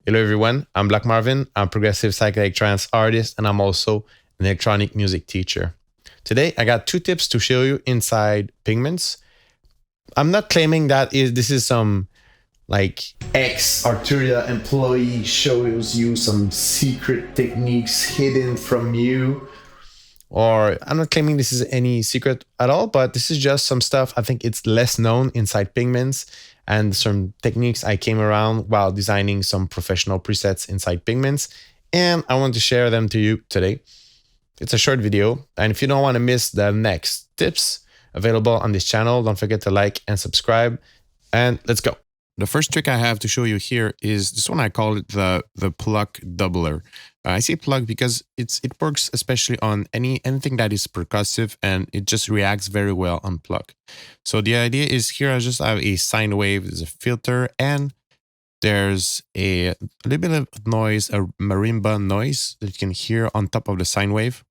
Hello everyone, I'm Black Marvin. I'm a progressive psychedelic trance artist and I'm also an electronic music teacher. Today I got two tips to show you inside Pigments. I'm not claiming that this is some like ex Arturia employee shows you some secret techniques hidden from you, or I'm not claiming this is any secret at all, but this is just some stuff I think it's less known inside Pigments and some techniques I came around while designing some professional presets inside Pigments. And I want to share them to you today. It's a short video. And if you don't want to miss the next tips available on this channel, don't forget to like and subscribe. And let's go. The first trick I have to show you here is this one. I call it the Pluck Doubler. I say plug because it works especially on anything that is percussive, and it just reacts very well on pluck. So the idea is here I just have a sine wave, there's a filter, and there's a little bit of noise, a marimba noise that you can hear on top of the sine wave.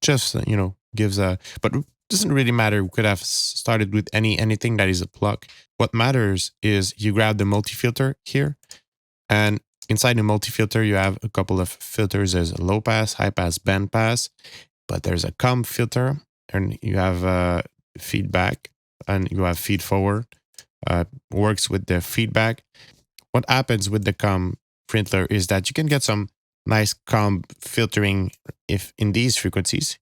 Just gives a, but it doesn't really matter. We could have started with anything that is a pluck. What matters is you grab the multi-filter here, and inside the multi-filter you have a couple of filters. There's a low pass, high pass, band pass, but there's a comb filter, and you have feedback, and you have feed forward. Works with the feedback. What happens with the comb filter is that you can get some nice comb filtering if in these frequencies.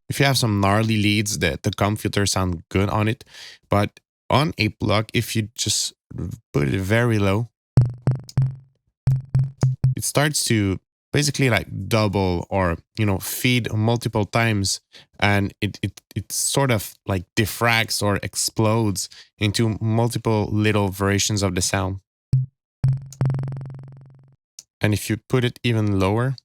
If you have some gnarly leads, the comb filter sound good on it, but on a plug, if you just put it very low, it starts to basically like double or feed multiple times, and it sort of like diffracts or explodes into multiple little variations of the sound. And if you put it even lower,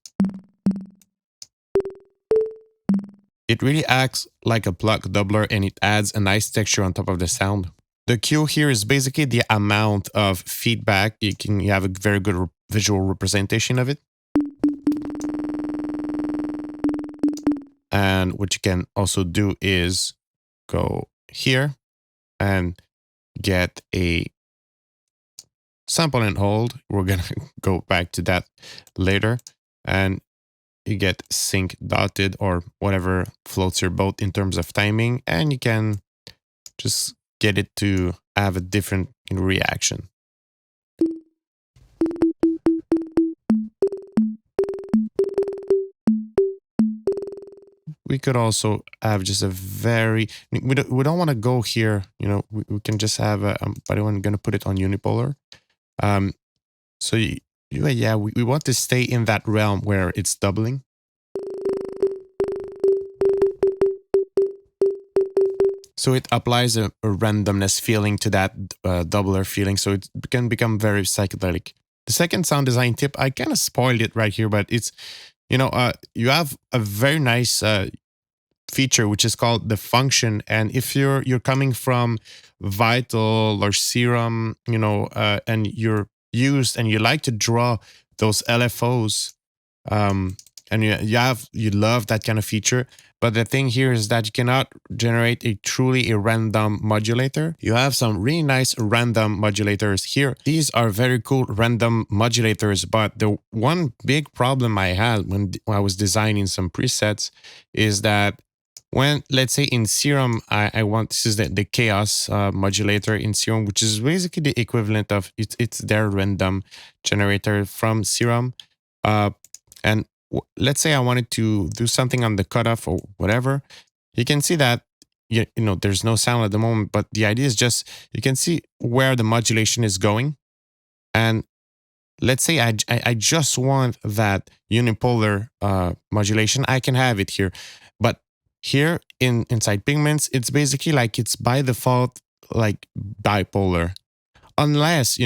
it really acts like a Pluck Doubler, and it adds a nice texture on top of the sound. The Q here is basically the amount of feedback. You have a very good visual representation of it. And what you can also do is go here and get a sample and hold. We're going to go back to that later. And you get sync dotted or whatever floats your boat in terms of timing. And you can just get it to have a different reaction. We could also have just a very, we don't want to go here, we can just have a, but I'm going to put it on Unipolar. So yeah, we want to stay in that realm where it's doubling. So it applies a randomness feeling to that doubler feeling, so it can become very psychedelic. The second sound design tip, I kind of spoiled it right here, but it's, you have a very nice feature which is called the function, and if you're coming from Vital or Serum, and you're used and you like to draw those LFOs, and you love that kind of feature. But the thing here is that you cannot generate a truly random modulator. You have some really nice random modulators here. These are very cool random modulators, but the one big problem I had when I was designing some presets is that when, let's say in Serum, I want, this is the chaos modulator in Serum, which is basically the equivalent of, it's their random generator from Serum. And let's say I wanted to do something on the cutoff or whatever, you can see that, there's no sound at the moment, but the idea is just, you can see where the modulation is going. And let's say I just want that unipolar modulation, I can have it here. But here inside Pigments, it's basically like it's by default like bipolar. Unless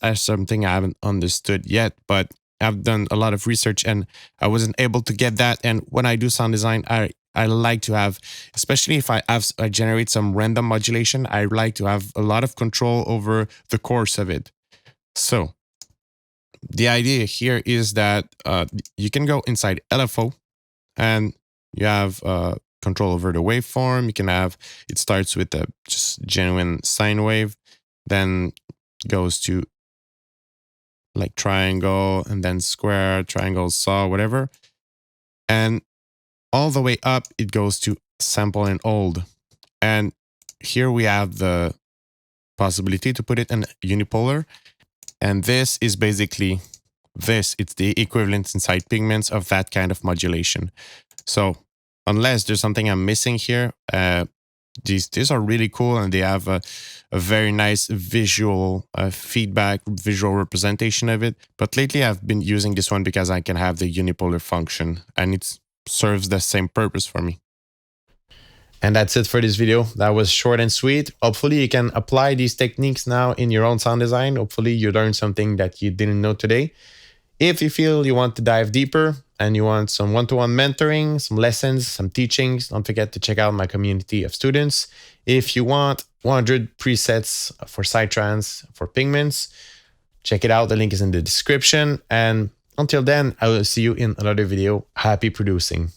as something I haven't understood yet, but I've done a lot of research and I wasn't able to get that. And when I do sound design, I like to have, especially if I generate some random modulation, I like to have a lot of control over the course of it. So the idea here is that you can go inside LFO, and you have control over the waveform. You can have, it starts with a just genuine sine wave, then goes to like triangle and then square, triangle, saw, whatever. And all the way up, it goes to sample and old. And here we have the possibility to put it in unipolar. And this is basically this. It's the equivalent inside Pigments of that kind of modulation. So unless there's something I'm missing here, these are really cool, and they have a very nice visual feedback, visual representation of it. But lately I've been using this one because I can have the unipolar function, and it serves the same purpose for me. And that's it for this video. That was short and sweet. Hopefully you can apply these techniques now in your own sound design. Hopefully you learned something that you didn't know today. If you feel you want to dive deeper and you want some one-to-one mentoring, some lessons, some teachings, don't forget to check out my community of students. If you want 100 presets for Psytrance, for Pigments, check it out. The link is in the description. And until then, I will see you in another video. Happy producing.